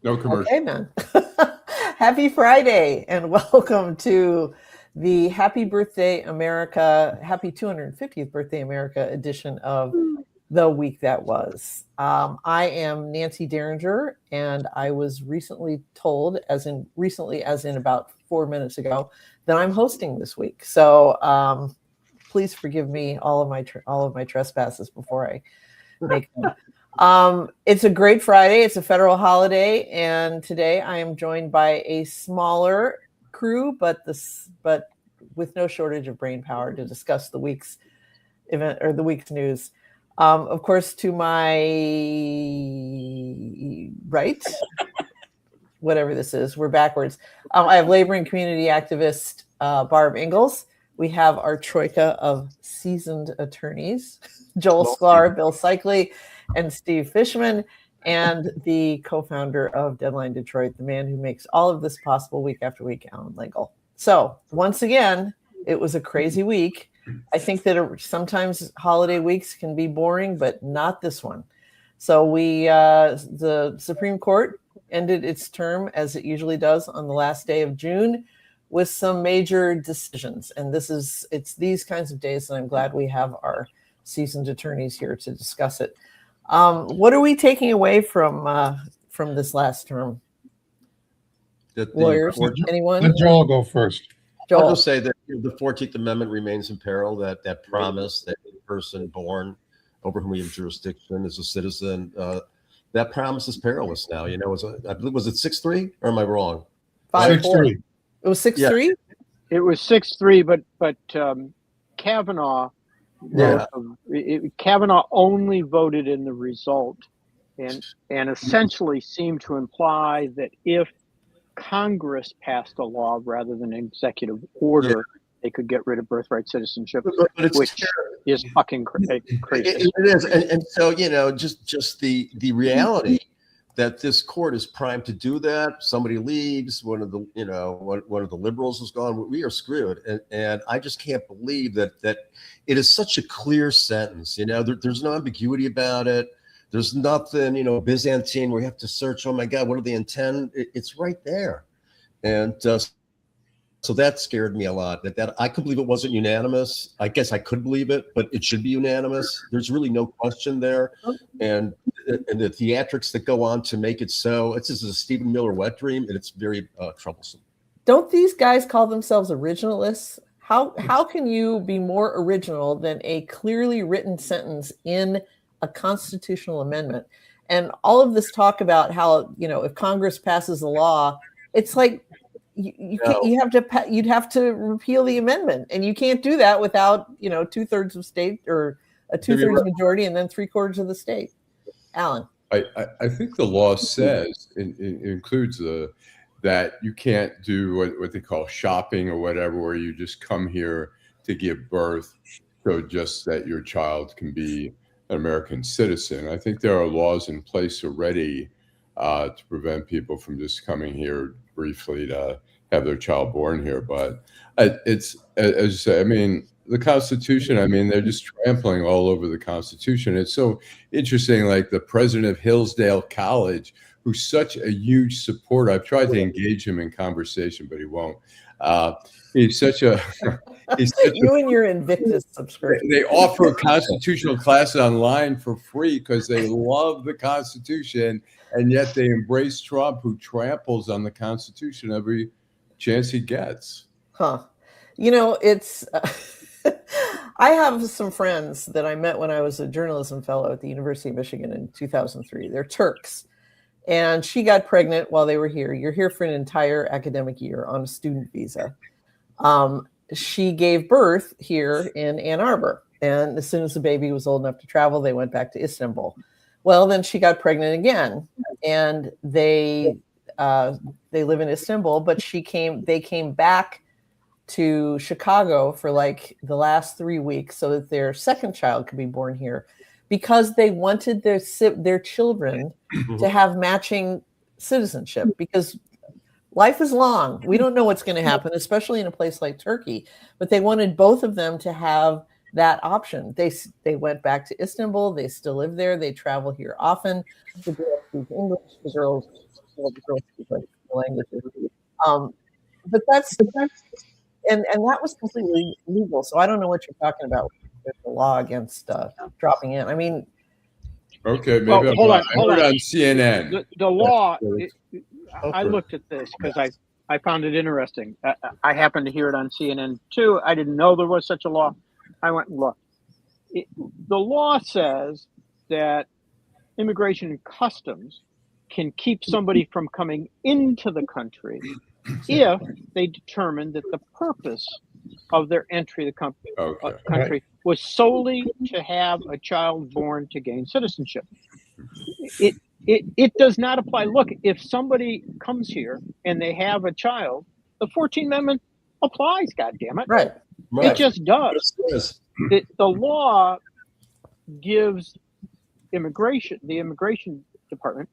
No commercial. Okay, man. Happy Friday and welcome to the Happy Birthday America, Happy 250th Birthday America edition of The Week That Was. I am Nancy Derringer, and I was recently told, as in about 4 minutes ago, that I'm hosting this week. So please forgive me all of my trespasses before I make them. It's a great Friday. It's a federal holiday, and today I am joined by a smaller crew, but with no shortage of brain power to discuss the week's event or the week's news. Of course, to my right, whatever this is, we're backwards. I have labor and community activist Barb Ingalls. We have our troika of seasoned attorneys, Joel Sklar, Bill Seikaly, and Steve Fishman, and the co-founder of Deadline Detroit, the man who makes all of this possible week after week, Allan Lengel. So once again, it was a crazy week. I think that sometimes holiday weeks can be boring, but not this one. So the Supreme Court ended its term, as it usually does, on the last day of June, with some major decisions. And it's these kinds of days that I'm glad we have our seasoned attorneys here to discuss it. What are we taking away from this last term? Lawyers, anyone? Let Joel go first. Joel. I'll just say that the 14th Amendment remains in peril, that promise that a person born over whom we have jurisdiction is a citizen, that promise is perilous now. You know, I believe, was it 6-3 or am I wrong? 5-4. It was 6-3? Yeah. It was 6-3, but Kavanaugh, Kavanaugh only voted in the result and essentially seemed to imply that if Congress passed a law rather than an executive order, they could get rid of birthright citizenship, which is fucking crazy. It is, and so, you know, just the reality that this court is primed to do that. Somebody leaves, one of the liberals is gone. We are screwed, and I just can't believe that it is such a clear sentence. You know, there's no ambiguity about it. There's nothing, you know, Byzantine where you have to search. Oh my God, what do they intend? It's right there, and so that scared me a lot. That I could believe it wasn't unanimous. I guess I could believe it, but it should be unanimous. There's really no question there, and the theatrics that go on to make it so. This is a Stephen Miller wet dream, and it's very troublesome. Don't these guys call themselves originalists? How can you be more original than a clearly written sentence in a constitutional amendment? And all of this talk about how, you know, if Congress passes a law, it's like you'd have to repeal the amendment, and you can't do that without, you know, 2/3 of state or a 2/3 majority and then 3/4 of the state. Allan. I think the law says it includes that you can't do what they call shopping or whatever, where you just come here to give birth, so just that your child can be an American citizen. I think there are laws in place already to prevent people from just coming here briefly to have their child born here. But it's, as you say, I mean, the Constitution, I mean, they're just trampling all over the Constitution. It's so interesting, like the president of Hillsdale College, who's such a huge supporter. I've tried to engage him in conversation, but he won't. He's such a you and your Invictus subscription. They offer constitutional classes online for free because they love the Constitution, and yet they embrace Trump, who tramples on the Constitution every chance he gets. Huh. You know, it's I have some friends that I met when I was a journalism fellow at the University of Michigan in 2003. They're Turks. And she got pregnant while they were here. You're here for an entire academic year on a student visa. She gave birth here in Ann Arbor. And as soon as the baby was old enough to travel, they went back to Istanbul. Well, then she got pregnant again. And they live in Istanbul, but they came back to Chicago for like the last 3 weeks so that their second child could be born here, because they wanted their children to have matching citizenship, because life is long. We don't know what's going to happen, especially in a place like Turkey, but they wanted both of them to have that option. They went back to Istanbul. They still live there. They travel here often. speak English. The girls speak like languages. But that's and that was completely legal. So I don't know what you're talking about with the law against dropping in. I mean, okay, maybe Well, hold on. on CNN. The law. I looked at this because I found it interesting. I happened to hear it on CNN too. I didn't know there was such a law. I went and looked. The law says that Immigration and Customs can keep somebody from coming into the country if they determine that the purpose of their entry to the country was solely to have a child born to gain citizenship. It does not apply. Look, if somebody comes here and they have a child, the 14th Amendment applies, goddammit. right. It just does. The law gives the immigration department,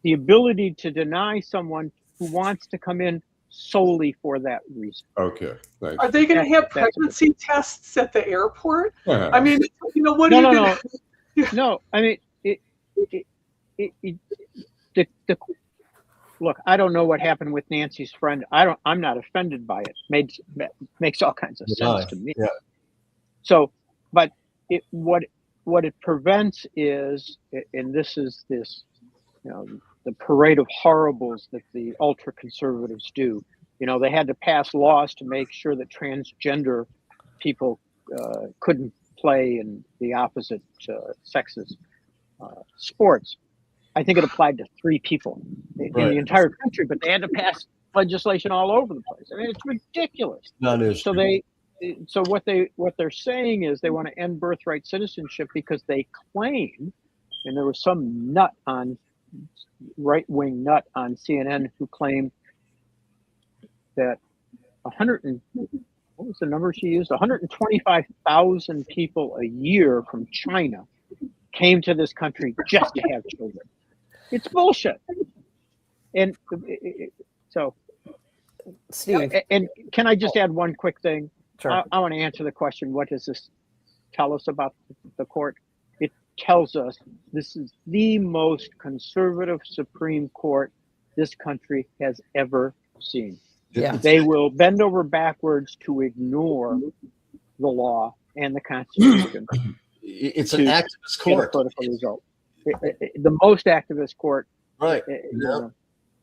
the ability to deny someone who wants to come in solely for that reason. Okay. Thanks. Are they going to have pregnancy tests at the airport? Uh-huh. I mean, what are you going to? No, I mean, look, I don't know what happened with Nancy's friend. I'm not offended by it. Makes all kinds of sense to me. Yeah. So, but what it prevents is, and this is the parade of horribles that the ultra conservatives do. They had to pass laws to make sure that transgender people couldn't play in the opposite sexes sports. I think it applied to 3 people in the entire country, but they had to pass legislation all over the place. I mean, it's ridiculous. So what they're saying is they want to end birthright citizenship because they claim, and there was some right-wing nut on CNN who claimed that what was the number she used? 125,000 people a year from China came to this country just to have children. It's bullshit. And so, Steve. And can I just add one quick thing? Sure. I want to answer the question, what does this tell us about the court? It tells us this is the most conservative Supreme Court this country has ever seen. Yeah. They will bend over backwards to ignore the law and the Constitution. It's an activist court. Political result. The most activist court. Right.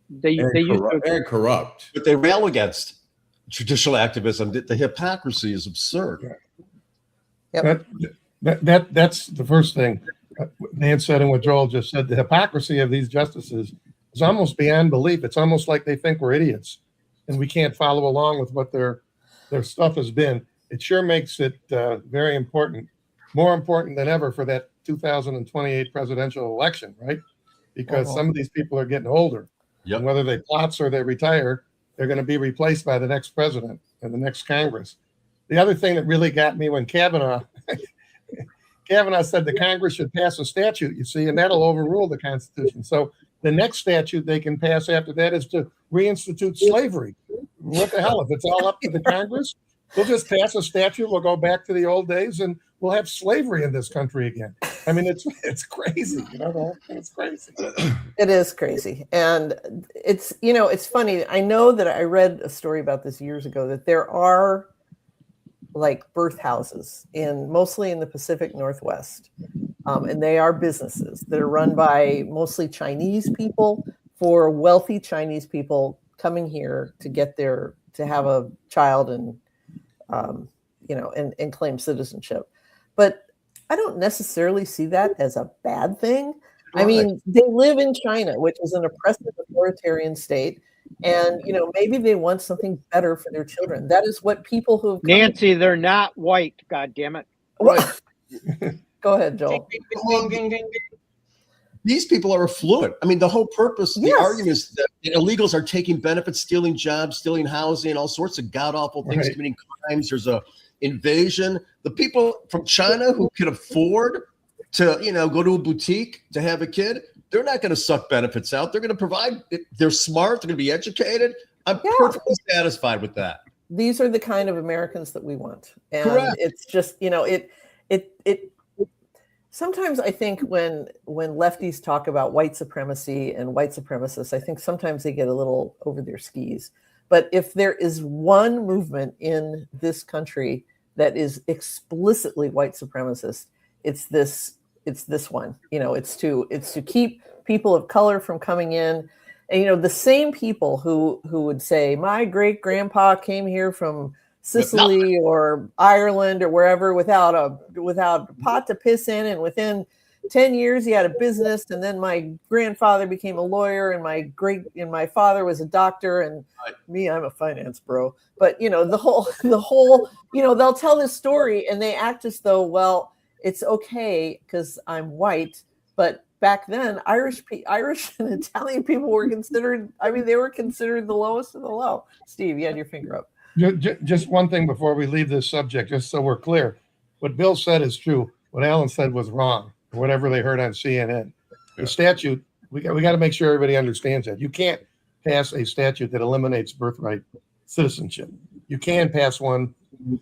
They used to and corrupt. But they rail against traditional activism. The hypocrisy is absurd. Yep. That's the first thing Nan said and what Joel just said. The hypocrisy of these justices is almost beyond belief. It's almost like they think we're idiots and we can't follow along with what their stuff has been. It sure makes it very important, more important than ever for that 2028 presidential election, right? Because some of these people are getting older. Yep. And whether they plots or they retire, they're going to be replaced by the next president and the next Congress. The other thing that really got me when Kavanaugh said the Congress should pass a statute, you see, and that'll overrule the Constitution. So the next statute they can pass after that is to reinstitute slavery. What the hell? If it's all up to the Congress, we'll just pass a statute. We'll go back to the old days and we'll have slavery in this country again. I mean, it's crazy. It's crazy. It is crazy. And it's funny. I know that I read a story about this years ago, that there are like birth houses mostly in the Pacific Northwest. And they are businesses that are run by mostly Chinese people for wealthy Chinese people coming here to have a child and claim citizenship. But I don't necessarily see that as a bad thing. I mean, they live in China, which is an oppressive authoritarian state. And, maybe they want something better for their children. That is what people who have Nancy, they're not white, God damn it. Right. Go ahead, Joel. These people are affluent. I mean, the whole purpose, the argument is that illegals are taking benefits, stealing jobs, stealing housing, all sorts of god-awful things, committing crimes. There's a invasion. The people from China who can afford to, go to a boutique to have a kid, they're not going to suck benefits out. They're going to provide. They're smart. They're going to be educated. I'm perfectly satisfied with that. These are the kind of Americans that we want. And Correct. It's just, sometimes I think when lefties talk about white supremacy and white supremacists, I think sometimes they get a little over their skis. But if there is one movement in this country that is explicitly white supremacist, it's this one. It's to keep people of color from coming in. And the same people who would say, my great grandpa came here from Sicily or Ireland or wherever without a pot to piss in, and within 10 years he had a business, and then my grandfather became a lawyer, and my father was a doctor, and me, I'm a finance bro. But the whole they'll tell this story and they act as though, well, it's okay because I'm white. But back then, Irish and Italian people were considered, they were considered the lowest of the low. Steve, you had your finger up. Just one thing before we leave this subject, just so we're clear. What Bill said is true. What Allan said was wrong, or whatever they heard on CNN. The statute, we got to make sure everybody understands that. You can't pass a statute that eliminates birthright citizenship. You can pass one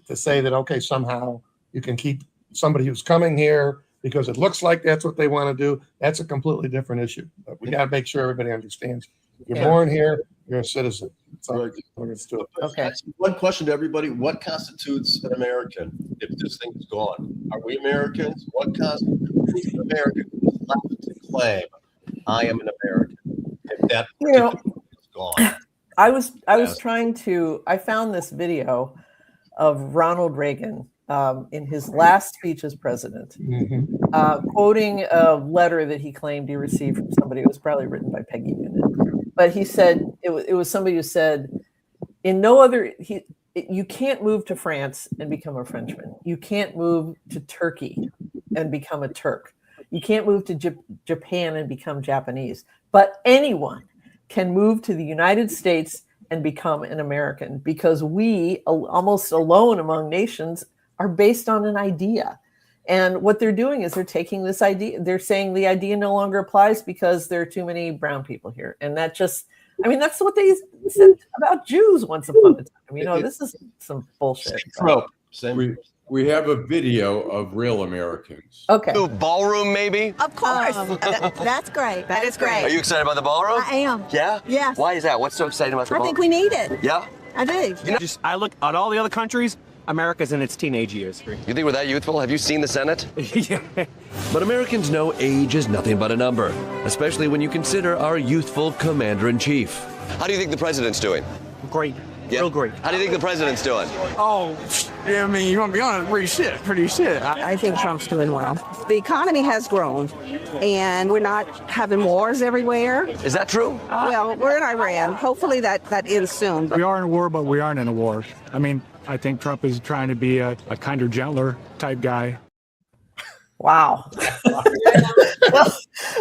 to say that, okay, somehow you can keep somebody who's coming here because it looks like that's what they want to do. That's a completely different issue. But we got to make sure everybody understands. You're born here, you're a citizen. So okay. One question to everybody: what constitutes an American if this thing is gone? Are we Americans? What constitutes an American who's left to claim I am an American if that is gone? I found this video of Ronald Reagan in his last speech as president, quoting a letter that he claimed he received from somebody. It was probably written by Peggy Noonan, but he said it was somebody who said, you can't move to France and become a Frenchman. You can't move to Turkey and become a Turk. You can't move to Japan and become Japanese. But anyone can move to the United States and become an American, because we, almost alone among nations, are based on an idea. And what they're doing is they're taking this idea, they're saying the idea no longer applies because there are too many brown people here. And that just, that's what they said about Jews once upon a time. This is some bullshit. We have a video of real Americans. Okay. Ballroom, maybe? Of course. That's great. That is great. Are you excited about the ballroom? I am. Yeah? Yes. Why is that? What's so exciting about the ballroom? I think we need it. Yeah? I do. I look at all the other countries, America's in its teenage years. You think we're that youthful? Have you seen the Senate? Yeah. But Americans know age is nothing but a number, especially when you consider our youthful commander-in-chief. How do you think the president's doing? Great. Yeah? Real great. How do you think the president's doing? Oh, yeah, you want to be honest, pretty shit. I think Trump's doing well. The economy has grown, and we're not having wars everywhere. Is that true? Well, we're in Iran. Hopefully that ends soon. We are in a war, but we aren't in a war. I think Trump is trying to be a kinder, gentler type guy. Wow.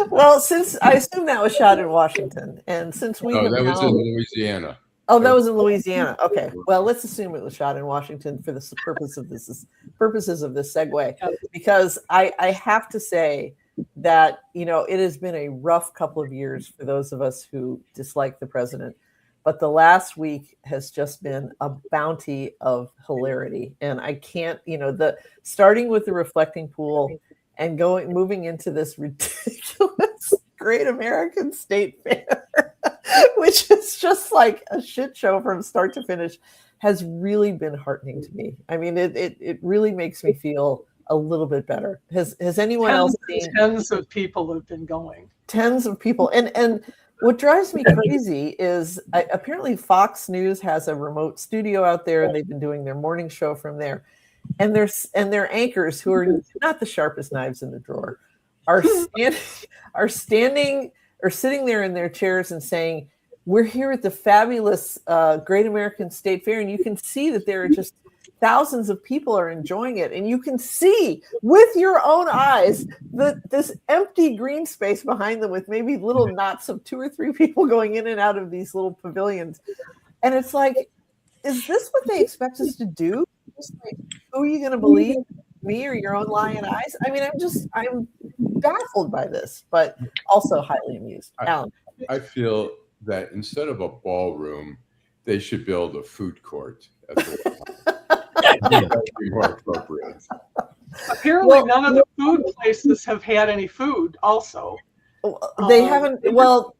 well, since I assume that was shot in Washington, and since we that was in Louisiana. Oh, that was in Louisiana. Okay. Well, let's assume it was shot in Washington for the purposes of this segue, because I have to say that, it has been a rough couple of years for those of us who dislike the president. But the last week has just been a bounty of hilarity. And I can't, starting with the reflecting pool and moving into this ridiculous Great American State Fair, which is just like a shit show from start to finish, has really been heartening to me. It really makes me feel a little bit better. Has anyone else seen? Tens of people have been going. Tens of people. And what drives me crazy is apparently Fox News has a remote studio out there, and they've been doing their morning show from there. And their anchors, who are not the sharpest knives in the drawer, are sitting there in their chairs and saying, "We're here at the fabulous Great American State Fair," and you can see that there are just thousands of people are enjoying it, and you can see with your own eyes this empty green space behind them with maybe little knots of 2 or 3 people going in and out of these little pavilions. And it's like, is this what they expect us to do? Just like, who are you going to believe, me or your own lying eyes? I'm baffled by this, but also highly amused. Allan. I feel that instead of a ballroom, they should build a food court. That would be more appropriate. Apparently, none of the food places have had any food. Also, they haven't. Well,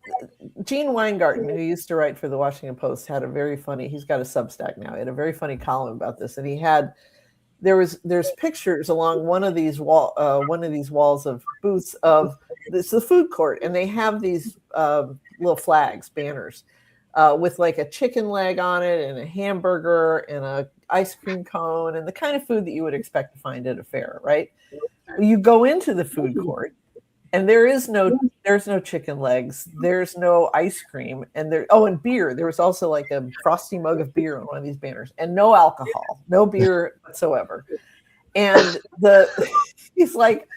Gene Weingarten, who used to write for the Washington Post, had a very funny. He's got a Substack now. He had a very funny column about this, and there's pictures along one of these walls of booths of this the food court, and they have these little flags, banners, with like a chicken leg on it and a hamburger and a ice cream cone and the kind of food that you would expect to find at a fair, right? You go into the food court and there's no chicken legs, there's no ice cream, and and beer. There was also like a frosty mug of beer on one of these banners, and no alcohol, no beer whatsoever. And he's like,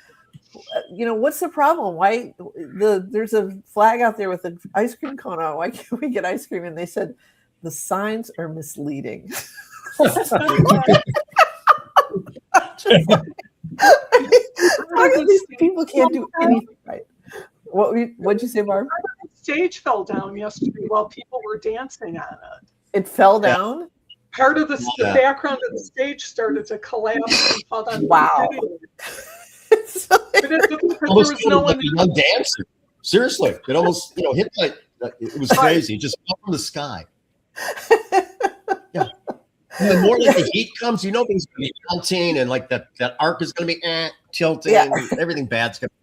what's the problem? Why there's a flag out there with an ice cream cone on? Why can't we get ice cream? And they said the signs are misleading. These people can't do anything right. What'd you say, Barb? The stage fell down yesterday while people were dancing on it. It fell down? Part of the background of the stage started to collapse and fall down. Wow. There was no one dancer. Seriously, it almost hit like it was crazy. It just fell from the sky. Yeah. And the more like the heat comes, things going to be melting, and like that arc is going to be tilting. Yeah. Everything bad's going to.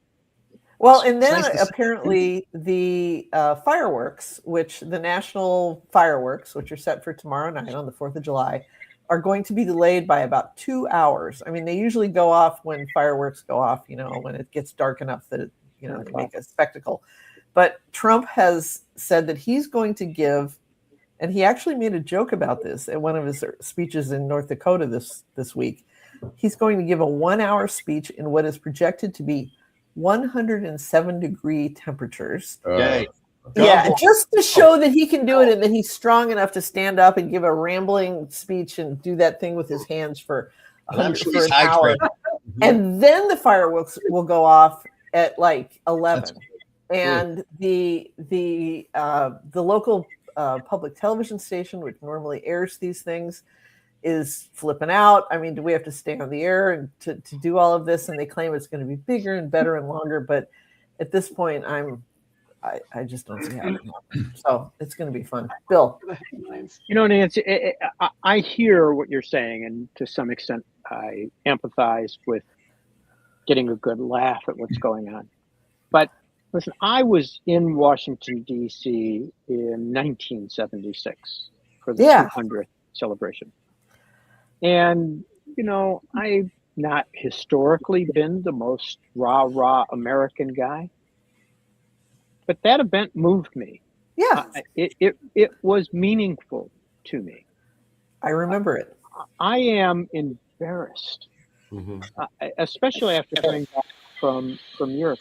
Well, and then apparently the fireworks, the national fireworks, which are set for tomorrow night on the 4th of July, are going to be delayed by about 2 hours. I mean, they usually go off when fireworks go off, when it gets dark enough that they make a spectacle. But Trump has said that he's going to give, and he actually made a joke about this at one of his speeches in North Dakota this week. He's going to give a 1-hour speech in what is projected to be 107-degree temperatures. Yeah, just to show that he can do it and that he's strong enough to stand up and give a rambling speech and do that thing with his hands for an hour. And then the fireworks will go off at like 11. And the local public television station, which normally airs these things, is flipping out. I mean, do we have to stay on the air and to do all of this? And they claim it's going to be bigger and better and longer. But at this point, I just don't see how it happens. So it's going to be fun. Bill. Nancy, I hear what you're saying, and to some extent, I empathize with getting a good laugh at what's going on. But listen, I was in Washington, D.C. in 1976 for the 200th celebration. And, I've not historically been the most rah-rah American guy. But that event moved me. Yeah. It was meaningful to me. I remember it. I am embarrassed, especially after coming back from Europe.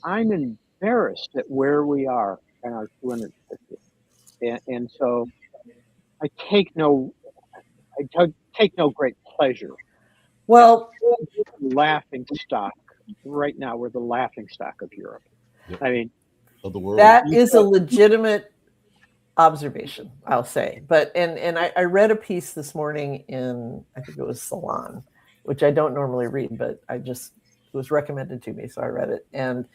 I'm embarrassed at where we are in our 250th. And so I take no great pleasure. Well, laughing stock. Right now, we're the laughing stock of Europe. Yep. I mean, of the world. That is a legitimate observation, I'll say. But and I read a piece this morning in, I think it was Salon, which I don't normally read, but it was recommended to me, so I read it. And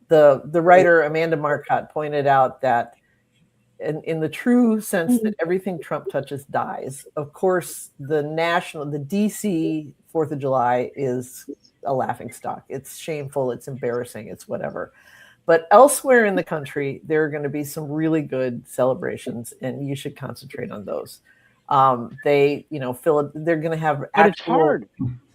the writer Amanda Marcotte pointed out that in the true sense that everything Trump touches dies. Of course, the DC 4th of July is a laughingstock. It's shameful. It's embarrassing. It's whatever. But elsewhere in the country, there are going to be some really good celebrations, and you should concentrate on those. They're going to have. But it's hard.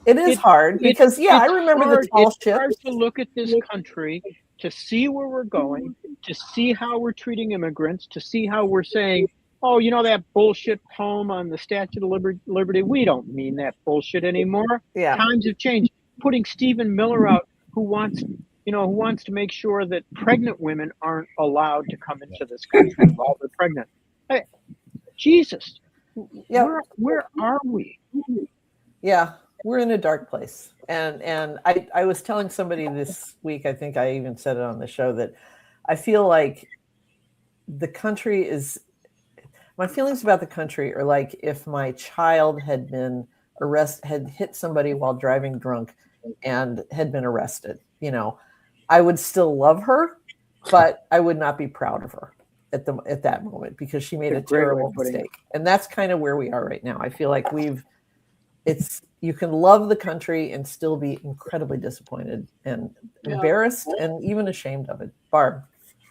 It is hard because I remember the tall ships. It's hard to look at this country, to see where we're going, to see how we're treating immigrants, to see how we're saying, oh, that bullshit poem on the Statue of Liberty. We don't mean that bullshit anymore. Yeah. Times have changed. Putting Stephen Miller out, who wants to make sure that pregnant women aren't allowed to come into this country while they're pregnant. Hey, Jesus, where are we? Yeah, we're in a dark place. And I was telling somebody this week, I think I even said it on the show, that I feel like my feelings about the country are like if my child had been had hit somebody while driving drunk and had been arrested, I would still love her, but I would not be proud of her at that moment because she made a terrible mistake. And that's kind of where we are right now. I feel like you can love the country and still be incredibly disappointed and embarrassed and even ashamed of it. Barb.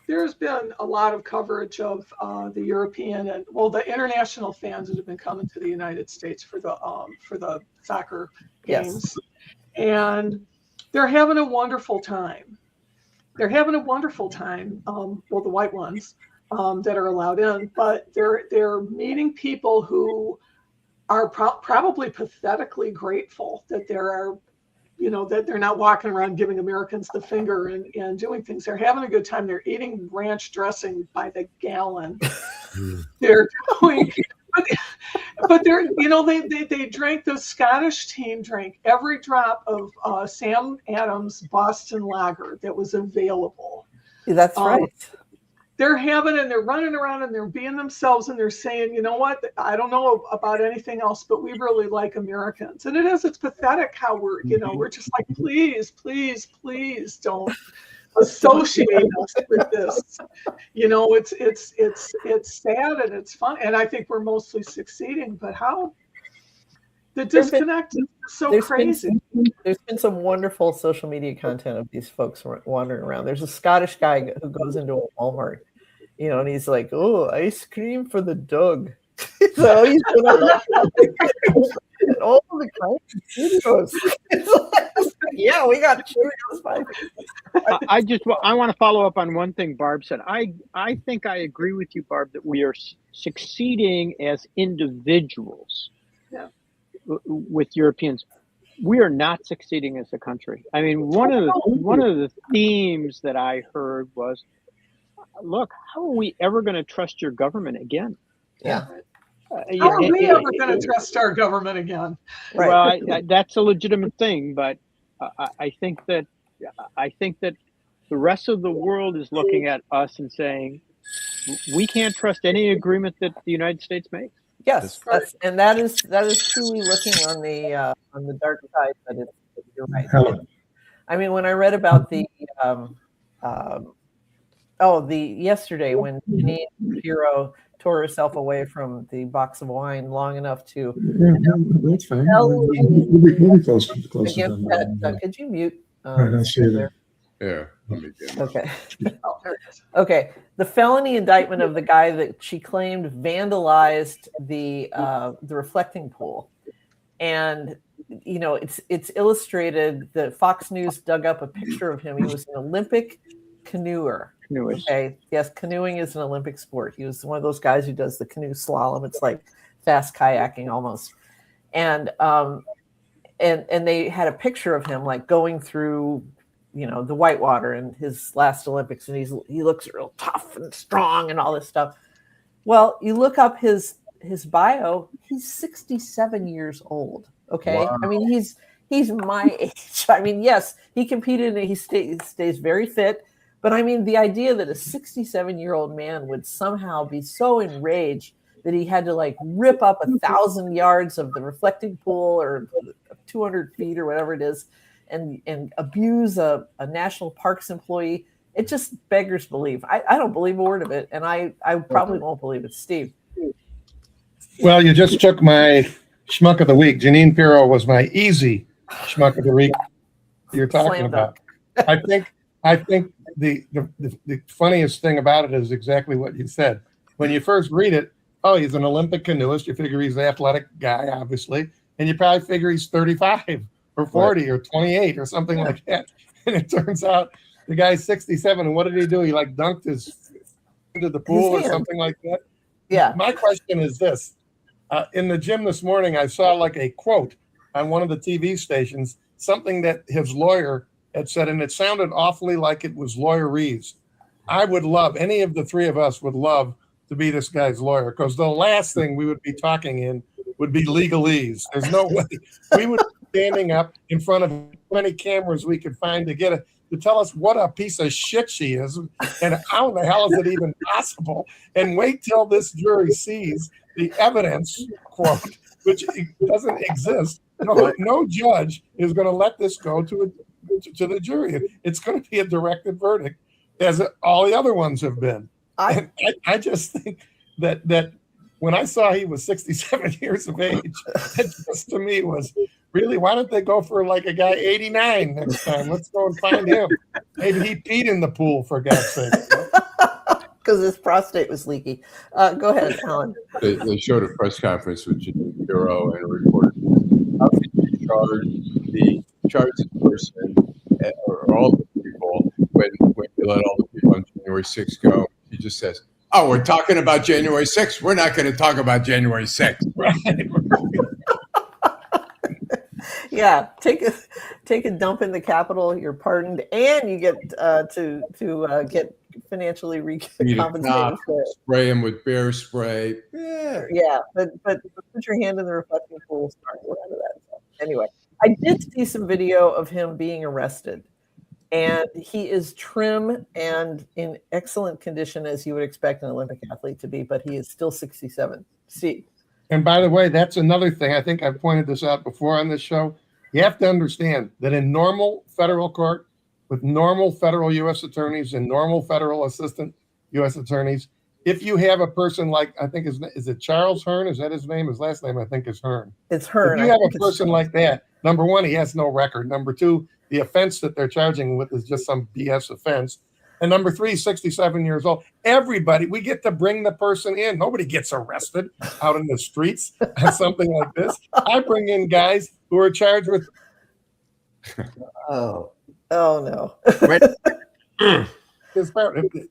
There's been a lot of coverage of the European and the international fans that have been coming to the United States for the soccer games, and they're having a wonderful time. They're having a wonderful time. The white ones that are allowed in, but they're meeting people who are probably pathetically grateful that there are. That they're not walking around giving Americans the finger and doing things. They're having a good time. They're eating ranch dressing by the gallon. They're doing, but they're, they drank, the Scottish team drank every drop of Sam Adams Boston Lager that was available. That's right. They're they're running around and they're being themselves and they're saying, you know what, I don't know about anything else, but we really like Americans. And it's pathetic how we're just like, please don't associate us with this. It's sad and it's fun. And I think we're mostly succeeding, but how the disconnect is so crazy. There's been some wonderful social media content of these folks wandering around. There's a Scottish guy who goes into a Walmart, and he's like, "Oh, ice cream for the dog." So he's all the Cheerios. Yeah, we got Cheerios. I want to follow up on one thing Barb said. I think I agree with you, Barb, that we are succeeding as individuals. Yeah. With Europeans, we are not succeeding as a country. I mean, one of the themes that I heard was, look, how are we ever going to trust your government again? Yeah. How are we ever going to trust our government again? Right. Well, that's a legitimate thing, but I think that the rest of the world is looking at us and saying, we can't trust any agreement that the United States makes. Yes, that is truly looking on the dark side. But you're right. I mean, when I read about the yesterday when Janine Pirro tore herself away from the box of wine long enough to. That's fine. We'll be close could you mute? I see it. Yeah. Let me get it. Okay. Okay. The felony indictment of the guy that she claimed vandalized the reflecting pool, and it's illustrated that Fox News dug up a picture of him. He was an Olympic canoeer. Okay. Yes, canoeing is an Olympic sport. He was one of those guys who does the canoe slalom. It's like fast kayaking almost, and they had a picture of him like going through the whitewater in his last Olympics, and he looks real tough and strong and all this stuff. Well, you look up his bio, he's 67 years old. Okay. Wow. I mean, he's my age. I mean, yes, he competed and he stays very fit, but I mean, the idea that a 67-year-old man would somehow be so enraged that he had to like rip up 1,000 yards of the reflecting pool or 200 feet or whatever it is, and abuse a national parks employee, it just beggars belief. I don't believe a word of it, and I probably won't believe it. Steve. Well, you just took my schmuck of the week. Janine Pirro was my easy schmuck of the week you're talking about. I think the funniest thing about it is exactly what you said. When you first read it, oh, he's an Olympic canoeist. You figure he's an athletic guy, obviously, and you probably figure he's 35. Or 40 or 28 or something like that. And it turns out the guy's 67. And what did he do? He like dunked his into the pool or something like that. Yeah. My question is this. In the gym this morning, I saw like a quote on one of the TV stations, something that his lawyer had said, and it sounded awfully like it was lawyerese. I would love, any of the three of us would love to be this guy's lawyer, because the last thing we would be talking in would be legalese. There's no way we would standing up in front of as many cameras we could find to tell us what a piece of shit she is and how the hell is it even possible, and wait till this jury sees the evidence, quote, which doesn't exist. No judge is going to let this go to the jury. It's going to be a directed verdict, as all the other ones have been. I just think that when I saw he was 67 years of age, it just to me was really, why don't they go for like a guy 89 next time? Let's go and find him. Maybe he peed in the pool, for God's sake. Because his prostate was leaky. Go ahead, Allan. They showed a press conference with Janine Bureau and reported how can you charge the person or all the people when you let all the people on January 6th go. He just says, "Oh, we're talking about January 6th. We're not going to talk about January 6th." Right. Yeah, take a dump in the Capitol. You're pardoned, and you get to get financially recompensated. Spray him with bear spray. Yeah, but put your hand in the reflecting pool. Start out of that. So, anyway, I did see some video of him being arrested, and he is trim and in excellent condition, as you would expect an Olympic athlete to be. But he is still 67. See. And by the way, that's another thing. I think I've pointed this out before on this show. You have to understand that in normal federal court, with normal federal U.S. attorneys and normal federal assistant U.S. attorneys, if you have a person like, I think, is it Charles Hearn? Is that his name? His last name, I think, is Hearn. It's Hearn. If you have a person like that, number one, he has no record. Number two, the offense that they're charging with is just some BS offense. And number three, 67 years old. Everybody, we get to bring the person in. Nobody gets arrested out in the streets on something like this. I bring in guys who are charged with. Oh no.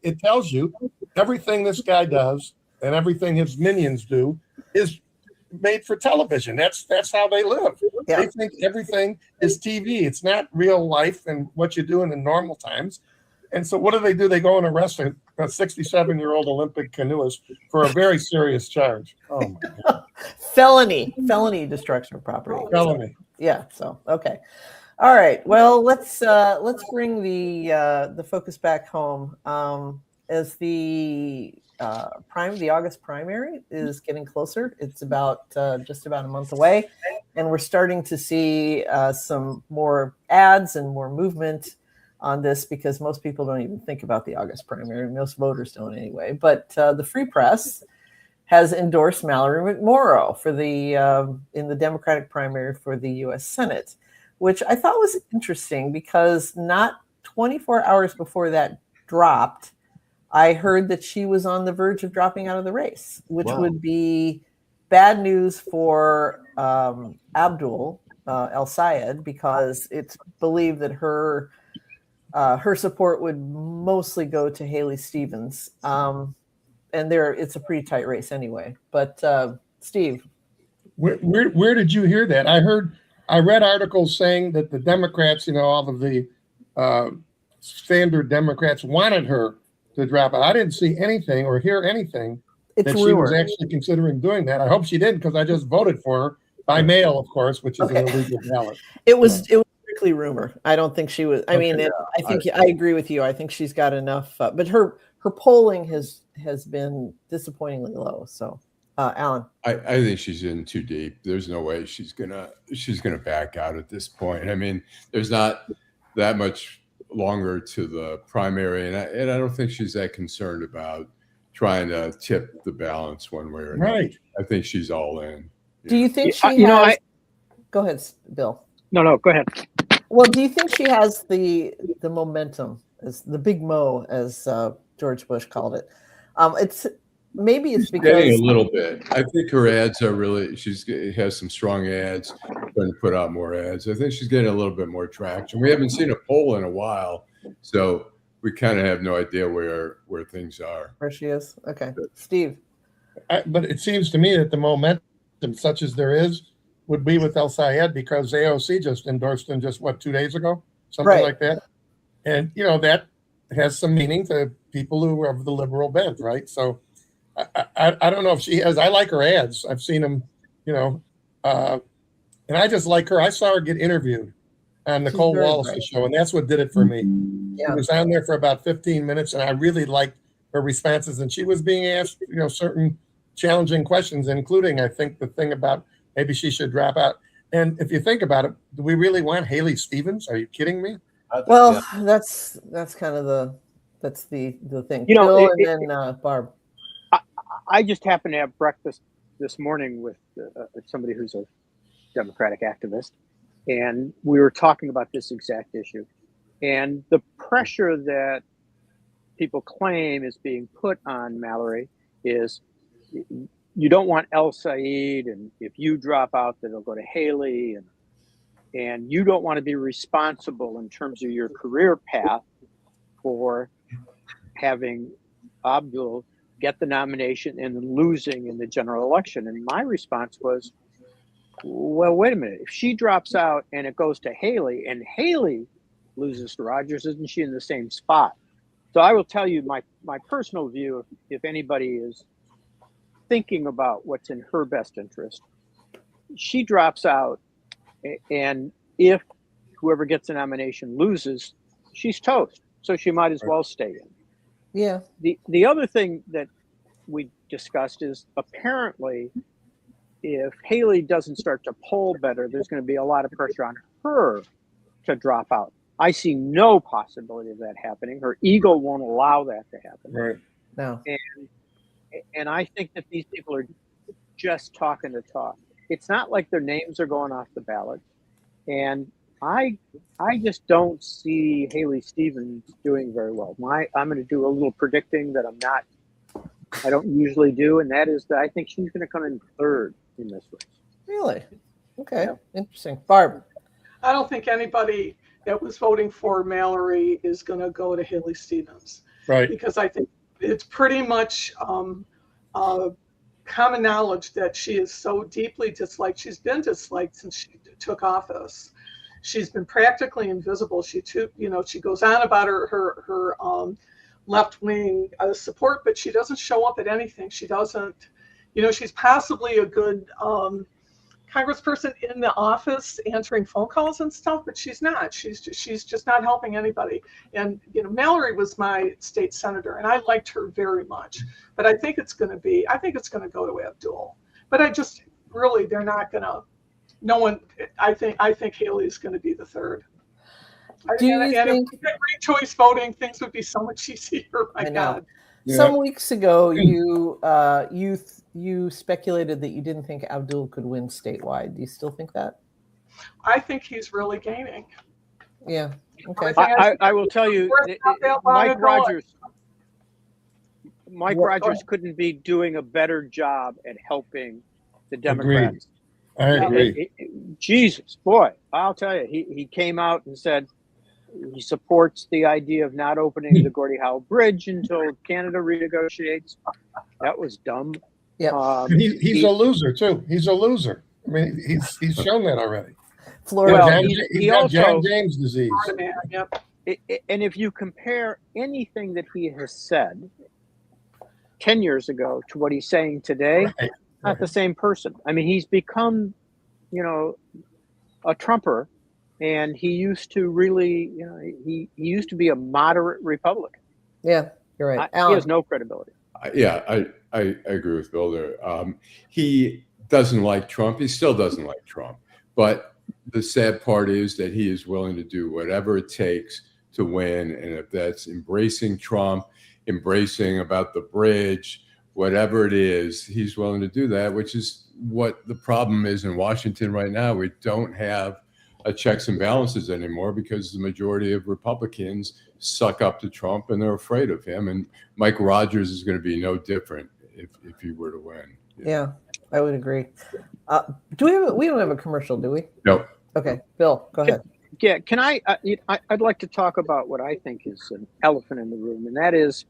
It tells you everything this guy does and everything his minions do is made for television. That's how they live. Yeah. They think everything is TV. It's not real life and what you do in the normal times. And so what do? They go and arrest a 67-year-old Olympic canoeist for a very serious charge. Oh my God. Felony destruction of property. Felony. Yeah. So okay. All right. Well, let's bring the focus back home as the August primary is getting closer. It's about just about a month away, and we're starting to see some more ads and more movement on this because most people don't even think about the August primary. Most voters don't anyway. But the Free Press has endorsed Mallory McMorrow for in the Democratic primary for the U.S. Senate, which I thought was interesting because not 24 hours before that dropped, I heard that she was on the verge of dropping out of the race, which would be bad news for Abdul El-Sayed because it's believed that her support would mostly go to Haley Stevens. And it's a pretty tight race anyway. But Steve. Where did you hear that? I read articles saying that the Democrats, all of the standard Democrats wanted her to drop out. I didn't see anything or hear anything that she was actually considering doing that. I hope she did because I just voted for her by mail, of course, which is an illegal ballot. It was strictly rumor. I don't think she was. I agree with you. I think she's got enough, but her polling has been disappointingly low. So, Allan, I think she's in too deep. There's no way she's gonna back out at this point. I mean, there's not that much longer to the primary, and I don't think she's that concerned about trying to tip the balance one way or another. Right. I think she's all in. Do you think she has? Go ahead, Bill. No, go ahead. Well, do you think she has the momentum, as the big mo, as George Bush called it? It's because getting a little bit. I think her ads are really. She has some strong ads. Trying to put out more ads. I think she's getting a little bit more traction. We haven't seen a poll in a while, so we kind of have no idea where things are. Where she is. Okay, Steve. But it seems to me that the momentum, such as there is, would be with El-Sayed because AOC just endorsed him 2 days ago, something like that. And, that has some meaning to people who are of the liberal bent, right? So I don't know if she has. I like her ads. I've seen them, and I just like her. I saw her get interviewed on Nicole Wallace's show, and that's what did it for me. Yeah. She was on there for about 15 minutes, and I really liked her responses. And she was being asked, certain challenging questions, including, I think, the thing about maybe she should drop out. And if you think about it, do we really want Haley Stevens? Are you kidding me? Well, that's kind of the thing. You know, Bill and then Barb. I just happened to have breakfast this morning with somebody who's a Democratic activist, and we were talking about this exact issue. And the pressure that people claim is being put on Mallory is you don't want El Saeed, and if you drop out, then it'll go to Haley, and you don't want to be responsible in terms of your career path for having Abdul get the nomination and then losing in the general election. And my response was, well, wait a minute. If she drops out and it goes to Haley and Haley loses to Rogers, isn't she in the same spot? So I will tell you my personal view, if anybody is thinking about what's in her best interest, she drops out, and if whoever gets the nomination loses, she's toast. So she might as well stay in. Yeah. The other thing that we discussed is apparently if Haley doesn't start to poll better, there's going to be a lot of pressure on her to drop out. I see no possibility of that happening. Her ego won't allow that to happen. Right. No. And I think that these people are just talking to talk. It's not like their names are going off the ballot. And I just don't see Haley Stevens doing very well. I'm going to do a little predicting that I don't usually do, and that is that I think she's going to come in third in this race. Really? Okay. Yeah. Interesting. Barb. I don't think anybody that was voting for Mallory is going to go to Haley Stevens. Right. Because I think it's pretty much common knowledge that she is so deeply disliked. She's been disliked since she took office. She's been practically invisible. She goes on about her left-wing support, but she doesn't show up at anything. She doesn't, she's possibly a good congressperson in the office answering phone calls and stuff, but she's not. She's just not helping anybody. And Mallory was my state senator, and I liked her very much. But I think it's going to go to Abdul. But they're not going to. No one. I think Haley is going to be the third. Do you think if we had great choice voting, things would be so much easier? My God. Yeah. Some weeks ago, you speculated that you didn't think Abdul could win statewide. Do you still think that? I think he's really gaining. Yeah. Okay. I will tell you, Mike Rogers couldn't be doing a better job at helping the Democrats. I agree. Jesus, boy, I'll tell you, he came out and said he supports the idea of not opening the Gordie Howe Bridge until Canada renegotiates. That was dumb. Yeah, he's a loser too. He's a loser. I mean, he's shown that already. Florida. He's got John James disease. Yep. And if you compare anything that he has said 10 years ago to what he's saying today, not the same person. I mean, he's become, a Trumper, and he used to really, he used to be a moderate Republican. Yeah, you're right. He has no credibility. I agree with Bill there. He doesn't like Trump. He still doesn't like Trump. But the sad part is that he is willing to do whatever it takes to win. And if that's embracing Trump, embracing about the bridge, whatever it is, he's willing to do that, which is what the problem is in Washington right now. We don't have a checks and balances anymore because the majority of Republicans suck up to Trump and they're afraid of him. And Mike Rogers is going to be no different if he were to win. Yeah, I would agree. We don't have a commercial, do we? No. Okay, Bill, go ahead. Yeah, can I'd like to talk about what I think is an elephant in the room, and that is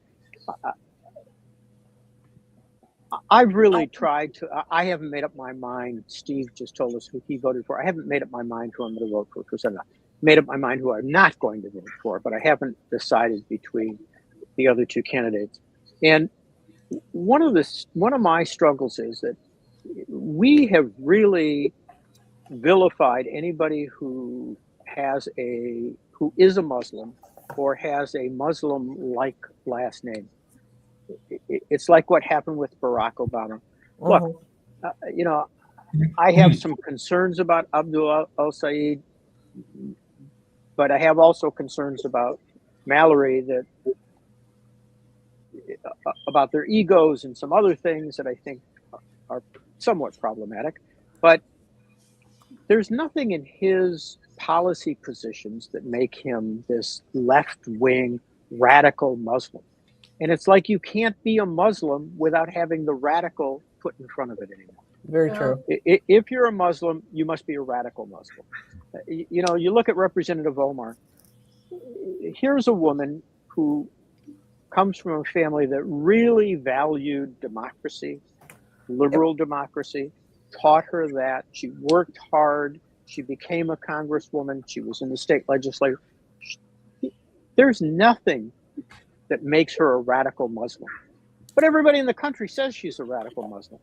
I've really tried to. I haven't made up my mind. Steve just told us who he voted for. I haven't made up my mind who I'm going to vote for because I've made up my mind who I'm not going to vote for, but I haven't decided between the other two candidates. And one of my struggles is that we have really vilified anybody who is a Muslim or has a Muslim-like last name. It's like what happened with Barack Obama. Look, I have some concerns about Abdul al-Saeed, but I have also concerns about Mallory, that about their egos and some other things that I think are somewhat problematic. But there's nothing in his policy positions that make him this left-wing radical Muslim. And it's like you can't be a Muslim without having the radical put in front of it anymore. Very true. If you're a Muslim, you must be a radical Muslim. You know, you look at Representative Omar. Here's a woman who comes from a family that really valued democracy, liberal democracy, taught her that. She worked hard. She became a congresswoman. She was in the state legislature. There's nothing that makes her a radical Muslim. But everybody in the country says she's a radical Muslim.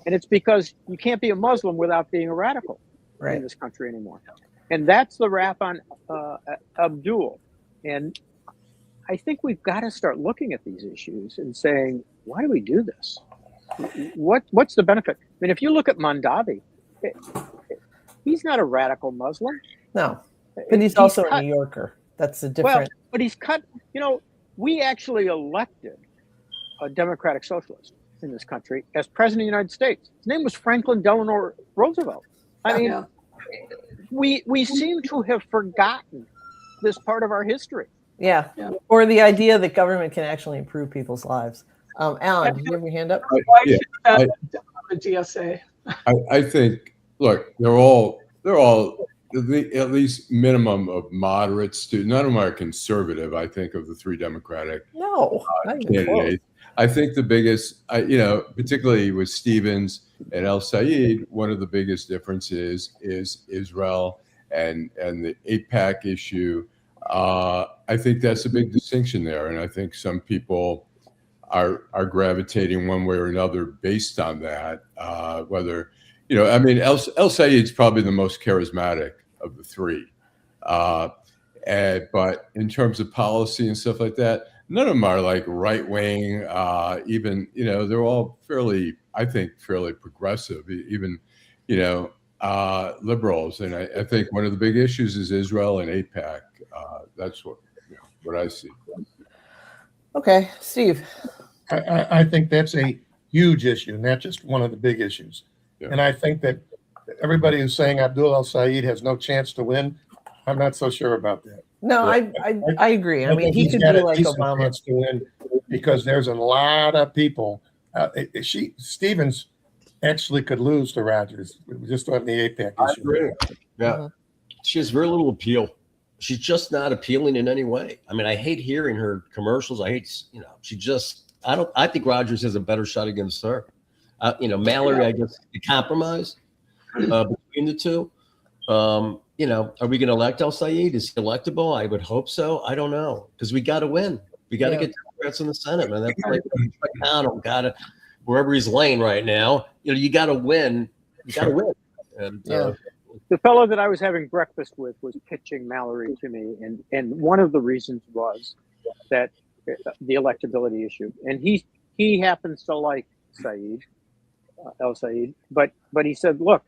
And it's because you can't be a Muslim without being a radical in this country anymore. And that's the rap on Abdul. And I think we've got to start looking at these issues and saying, why do we do this? What's the benefit? I mean, if you look at Mandavi, he's not a radical Muslim. No, but he's also a New Yorker. That's a different. Well, but he's cut. You know, we actually elected a democratic socialist in this country as president of the United States. His name was Franklin Delano Roosevelt. I mean, we seem to have forgotten this part of our history. Yeah. Or the idea that government can actually improve people's lives. Alan, did you have your hand up? Why should that be the DSA? I think, look, they're all at least minimum of moderates to. None of them are conservative. I think of the three Democratic candidates. I think the biggest, particularly with Stevens and El Saeed, one of the biggest differences is Israel and the AIPAC issue. I think that's a big distinction there, and I think some people are gravitating one way or another based on that. Whether I mean, El Saeed's probably the most charismatic of the three, but in terms of policy and stuff like that, none of them are like right wing. Even they're all fairly progressive. Even liberals, and I think one of the big issues is Israel and AIPAC. That's what I see. Okay, Steve. I think that's a huge issue, not just one of the big issues. Yeah. And I think that everybody who's saying Abdul al-Saeed has no chance to win, I'm not so sure about that. No, I agree. I mean, he could be like Obama. Chance to win because there's a lot of people. Stevens actually could lose to Rogers just on the AIPAC issue. Yeah, she has very little appeal. She's just not appealing in any way. I mean, I hate hearing her commercials. I think Rogers has a better shot against her. Mallory, I guess, the compromise between the two. Are we going to elect al-Saeed? Is he electable? I would hope so. I don't know, because we got to win. We got to get Democrats in the Senate, man. That's like McConnell got to, wherever he's laying right now. You got to win. You got to win. And the fellow that I was having breakfast with was pitching Mallory to me, and one of the reasons was that the electability issue, and he happens to like al-Saeed, but he said, look,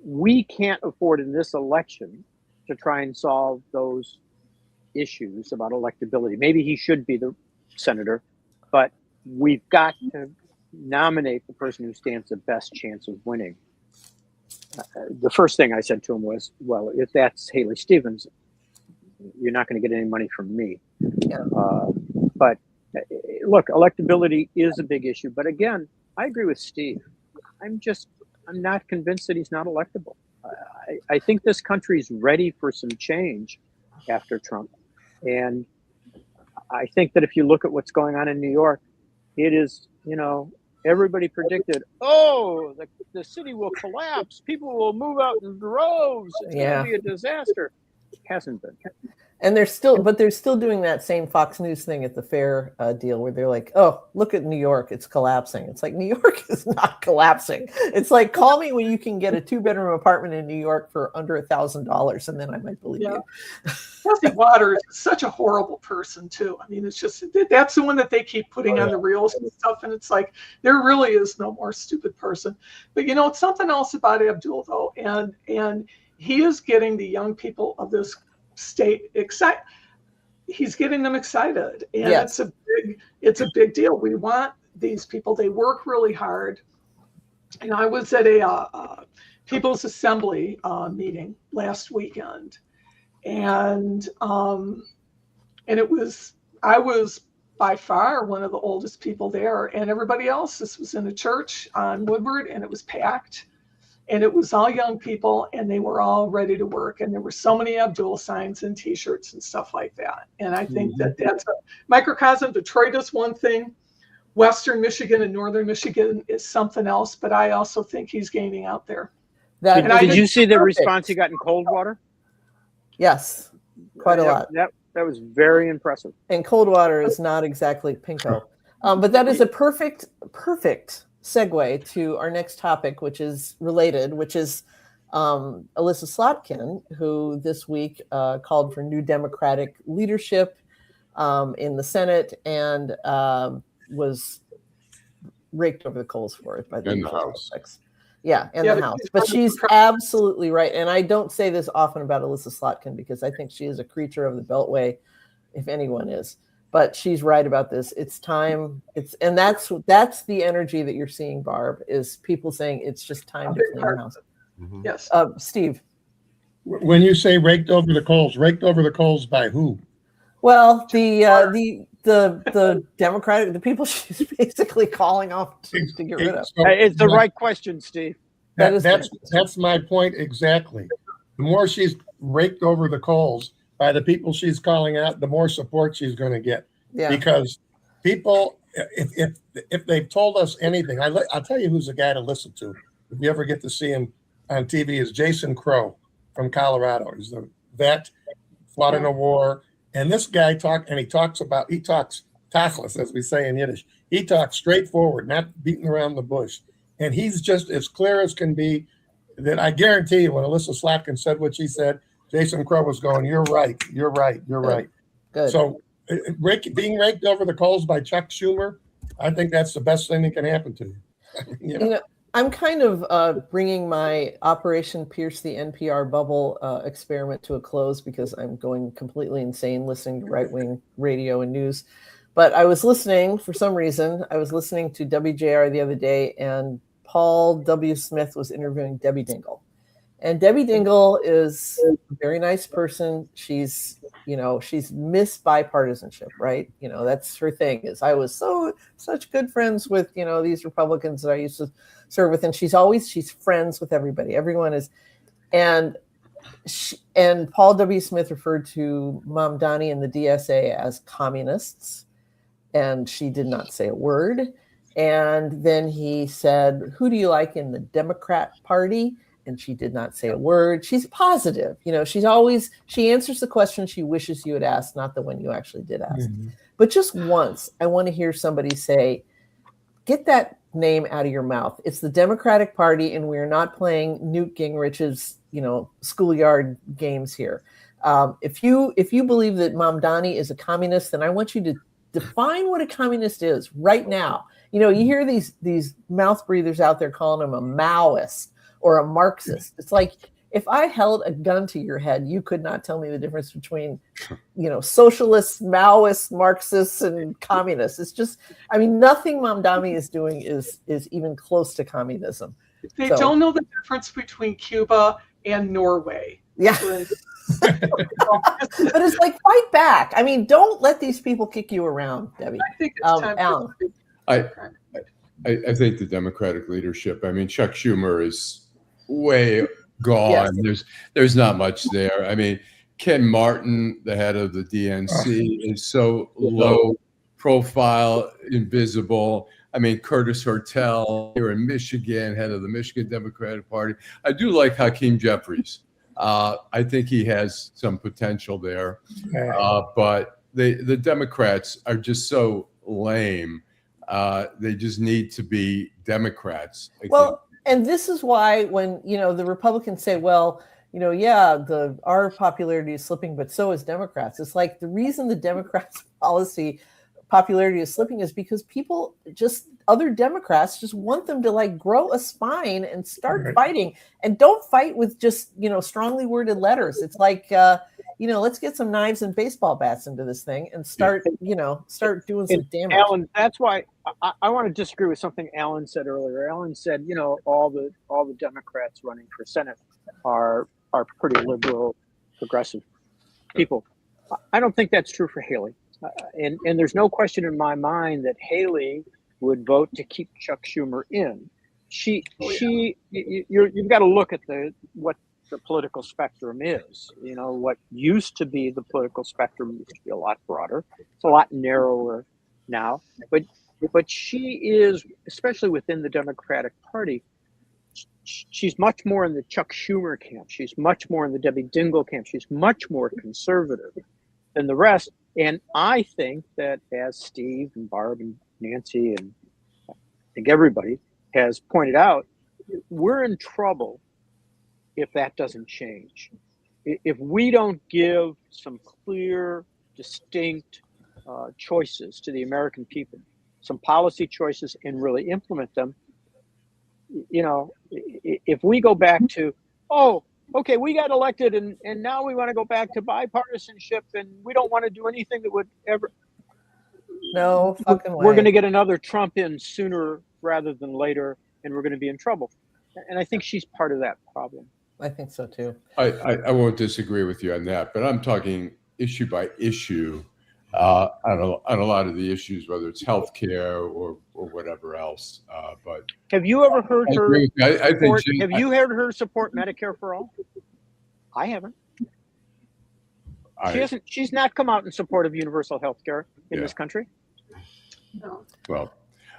we can't afford in this election to try and solve those issues about electability. Maybe he should be the senator, but we've got to nominate the person who stands the best chance of winning. The first thing I said to him was, well, if that's Haley Stevens, you're not going to get any money from me. But look, electability is a big issue. But again, I agree with Steve. I'm not convinced that he's not electable. I think this country is ready for some change after Trump. And I think that if you look at what's going on in New York, it is, everybody predicted, the city will collapse. People will move out in droves. It's going to be a disaster. It hasn't been. And they're still doing that same Fox News thing at the fair deal where they're like, oh, look at New York, it's collapsing. It's like, New York is not collapsing. It's like, call me when you can get a 2-bedroom apartment in New York for under $1,000, and then I might believe you. Kathy Waters is such a horrible person too. I mean, it's just, that's the one that they keep putting on the reels and stuff, and it's like, there really is no more stupid person. But it's something else about Abdul though, and he is getting the young people of this state excited. He's getting them excited, and it's a big deal. We want these people. They work really hard. And I was at a People's Assembly meeting last weekend, and I was by far one of the oldest people there, and everybody else. This was in a church on Woodward, and it was packed. And it was all young people, and they were all ready to work. And there were so many Abdul signs and T-shirts and stuff like that. And I think that that's a microcosm. Detroit is one thing. Western Michigan and Northern Michigan is something else. But I also think he's gaining out there. Did you see the response he got in Coldwater? Yes, quite a lot. That was very impressive. And Coldwater is not exactly pinko. But that is a perfect segue to our next topic, which is related, which is Alyssa Slotkin, who this week called for new Democratic leadership in the Senate and was raked over the coals for it by the House. The House. But she's absolutely right. And I don't say this often about Alyssa Slotkin because I think she is a creature of the Beltway, if anyone is. But she's right about this. It's time. And that's the energy that you're seeing, Barb, is people saying it's just time to clean the house. Mm-hmm. Yes. Steve. When you say raked over the coals by who? Well, the Democratic, the people she's basically calling off to get rid of. It's the right question, Steve. That's my point exactly. The more she's raked over the coals by the people she's calling out, the more support she's going to get. Yeah. Because people, if they've told us anything, I'll tell you who's the guy to listen to. If you ever get to see him on TV, is Jason Crow from Colorado. He's the vet, fought in a war. And this guy talks tachlis, as we say in Yiddish. He talks straightforward, not beating around the bush. And he's just as clear as can be that I guarantee you when Alyssa Slotkin said what she said, Jason Crow was going, you're right. Good. So being raked over the coals by Chuck Schumer, I think that's the best thing that can happen to you. You know, I'm kind of bringing my Operation Pierce the NPR bubble experiment to a close because I'm going completely insane listening to right-wing radio and news. But I was listening, for some reason, to WJR the other day, and Paul W. Smith was interviewing Debbie Dingell. And Debbie Dingell is a very nice person. She's Miss Bipartisanship, right? That's her thing. Is I was such good friends with, these Republicans that I used to serve with. And she's friends with everybody. Everyone is. And Paul W. Smith referred to Mamdani and the DSA as communists. And she did not say a word. And then he said, who do you like in the Democrat Party? And she did not say a word. She's positive. She answers the question she wishes you had asked, not the one you actually did ask. Mm-hmm. But just once, I want to hear somebody say, get that name out of your mouth. It's the Democratic Party, and we're not playing Newt Gingrich's, schoolyard games here. If you believe that Mamdani is a communist, then I want you to define what a communist is right now. You hear these mouth breathers out there calling him a Maoist or a Marxist. It's like, if I held a gun to your head, you could not tell me the difference between, socialists, Maoists, Marxists, and communists. It's just, nothing Mamdani is doing is even close to communism. They don't know the difference between Cuba and Norway. Yeah. But it's like, fight back. Don't let these people kick you around, Debbie. I think it's time Allan. I think the Democratic leadership, Chuck Schumer is way gone. Yes. There's not much there. Ken Martin, the head of the DNC, is so low profile, invisible. Curtis Hertel here in Michigan, head of the Michigan Democratic Party. I do like Hakeem Jeffries. I think he has some potential there, but the Democrats are just so lame. They just need to be Democrats. Well, and this is why when, the Republicans say, well, yeah, our popularity is slipping, but so is Democrats. It's like the reason the Democrats' popularity is slipping is because other Democrats just want them to like grow a spine and start fighting, and don't fight with just, strongly worded letters. It's like, let's get some knives and baseball bats into this thing and start doing some damage. Alan, that's why I want to disagree with something Alan said earlier. Alan said, all the Democrats running for Senate are pretty liberal, progressive people. I don't think that's true for Haley. And there's no question in my mind that Haley would vote to keep Chuck Schumer in. You've got to look at what the political spectrum is. What used to be the political spectrum used to be a lot broader. It's a lot narrower now. But she is, especially within the Democratic Party, she's much more in the Chuck Schumer camp. She's much more in the Debbie Dingell camp. She's much more conservative than the rest. And I think that, as Steve and Barb and Nancy and I think everybody has pointed out, we're in trouble if that doesn't change. If we don't give some clear, distinct choices to the American people, some policy choices, and really implement them, if we go back to, okay, we got elected and now we want to go back to bipartisanship and we don't want to do anything that would ever. No fucking way. We're going to get another Trump in sooner rather than later, and we're going to be in trouble. And I think she's part of that problem. I think so too. I won't disagree with you on that, but I'm talking issue by issue on a lot of the issues, whether it's healthcare or whatever else. But have you ever heard her? Have you heard her support Medicare for all? I haven't. She hasn't. She's not come out in support of universal health care in this country. No. Well,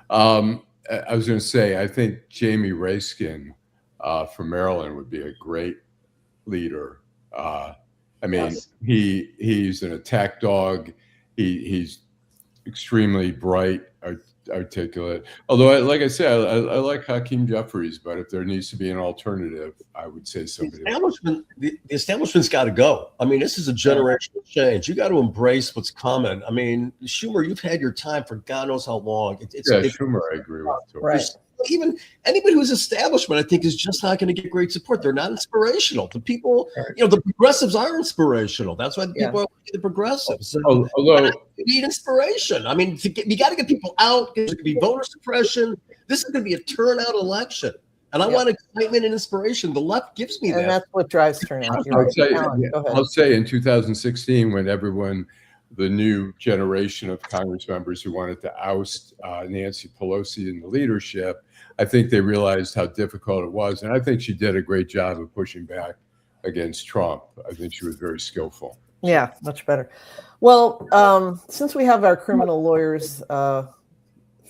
I was going to say, I think Jamie Raskin from Maryland would be a great leader. He's an attack dog. He's extremely bright, articulate. Although, like I said, I like Hakeem Jeffries, but if there needs to be an alternative, I would say somebody. The establishment's got to go. This is a generational change. You got to embrace what's coming. Schumer, you've had your time for God knows how long. Schumer, I agree with. Right. Even anybody who's establishment, I think, is just not going to get great support. They're not inspirational. The people, the progressives are inspirational. That's why people are the progressives. So although you need inspiration. You got to get people out. There's going to be voter suppression. This is going to be a turnout election. And I want excitement and inspiration. The left gives me that. And that's what drives turnout. I'll say in 2016, when the new generation of Congress members who wanted to oust Nancy Pelosi in the leadership, I think they realized how difficult it was. And I think she did a great job of pushing back against Trump. I think she was very skillful. Yeah, much better. Well, since we have our criminal lawyers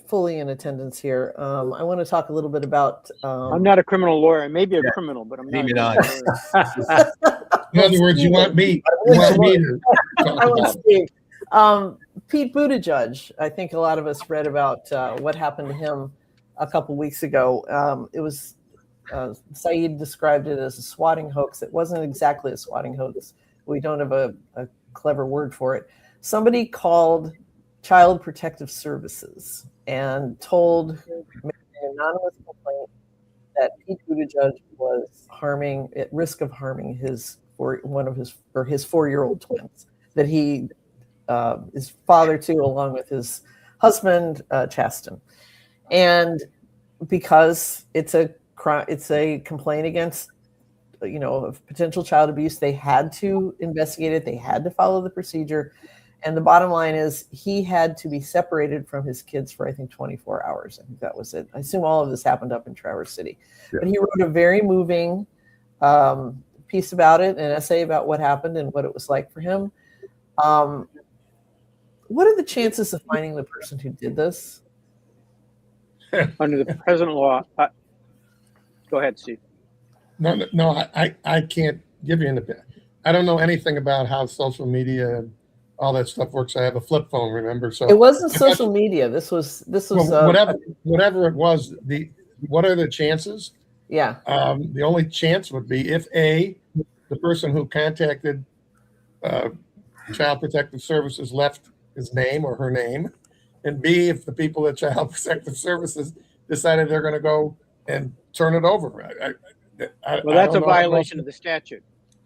fully in attendance here, I want to talk a little bit about... I'm not a criminal lawyer. I may be a criminal, but I'm not. Maybe not. In other words, you want me. I want Steve. Pete Buttigieg, I think a lot of us read about what happened to him a couple weeks ago. It was Saeed described it as a swatting hoax. It wasn't exactly a swatting hoax. We don't have a clever word for it. Somebody called Child Protective Services and told an anonymous complaint that Pete Buttigieg was at risk of harming his 4-year-old twins that he is father to, along with his husband Chasten. And because it's a complaint against of potential child abuse, they had to investigate it. They had to follow the procedure. And the bottom line is he had to be separated from his kids for, I think, 24 hours. I think that was it. I assume all of this happened up in Traverse City. Yeah. But he wrote a very moving piece about it, an essay about what happened and what it was like for him. What are the chances of finding the person who did this? Under the present law, go ahead, Steve. No, I can't give you an opinion. I don't know anything about how social media and all that stuff works. I have a flip phone, remember? So it wasn't social media. This was whatever it was. What are the chances? Yeah. The only chance would be if A, the person who contacted Child Protective Services left his name or her name, and B, if the people at Child Protective Services decided they're going to go and turn it over. Well, that's a violation of the statute.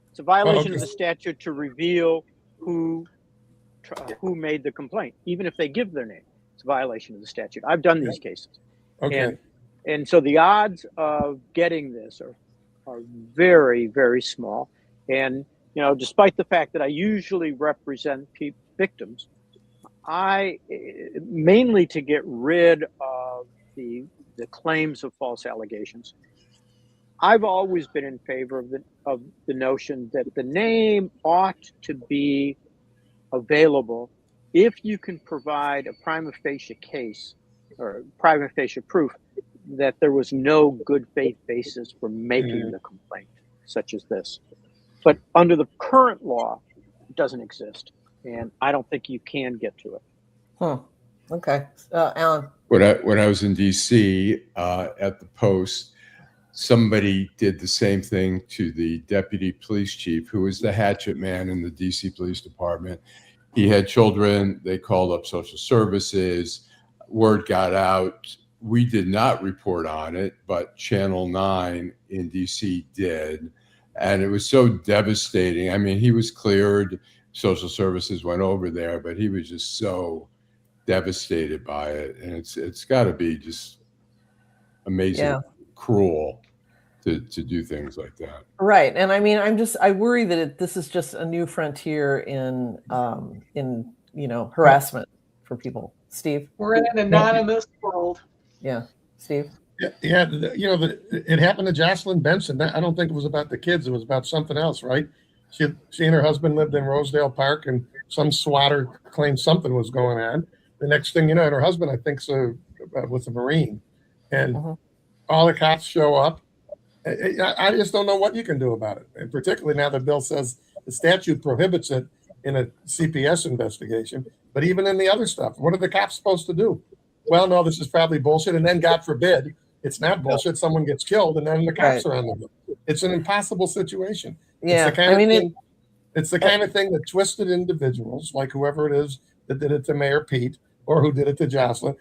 It's a violation of the statute to reveal who made the complaint, even if they give their name. It's a violation of the statute. I've done these cases. Okay. And so the odds of getting this are very, very small. And, you know, despite the fact that I usually represent victims, I mainly to get rid of the claims of false allegations. I've always been in favor of the notion that the name ought to be available if you can provide a prima facie case or prima facie proof that there was no good faith basis for making the complaint, such as this. But under the current law, it doesn't exist, and I don't think you can get to it. Okay, Allan. When I was in D.C. At the Post, somebody did the same thing to the deputy police chief, who was the hatchet man in the D.C. Police Department. He had children. They called up social services. Word got out. We did not report on it, but Channel 9 in D.C. did. And it was so devastating. I mean, he was cleared. Social services went over there, but he was just so devastated by it. And it's got to be just amazing, cruel to do things like that. Right. And I mean, I worry that this is just a new frontier in harassment for people. Steve? We're in an anonymous world. Yeah. Steve? Yeah. It happened to Jocelyn Benson. I don't think it was about the kids. It was about something else, right? She and her husband lived in Rosedale Park, and some swatter claimed something was going on. The next thing you know, and her husband, I think, was a Marine. And all the cops show up. I just don't know what you can do about it. And particularly now the bill says the statute prohibits it in a CPS investigation. But even in the other stuff, what are the cops supposed to do? Well, no, this is probably bullshit. And then, God forbid, it's not bullshit. Someone gets killed, and then the cops are on the hook. It's an impossible situation. Yeah, it's the kind of thing that twisted individuals, like whoever it is that did it to Mayor Pete or who did it to Jocelyn,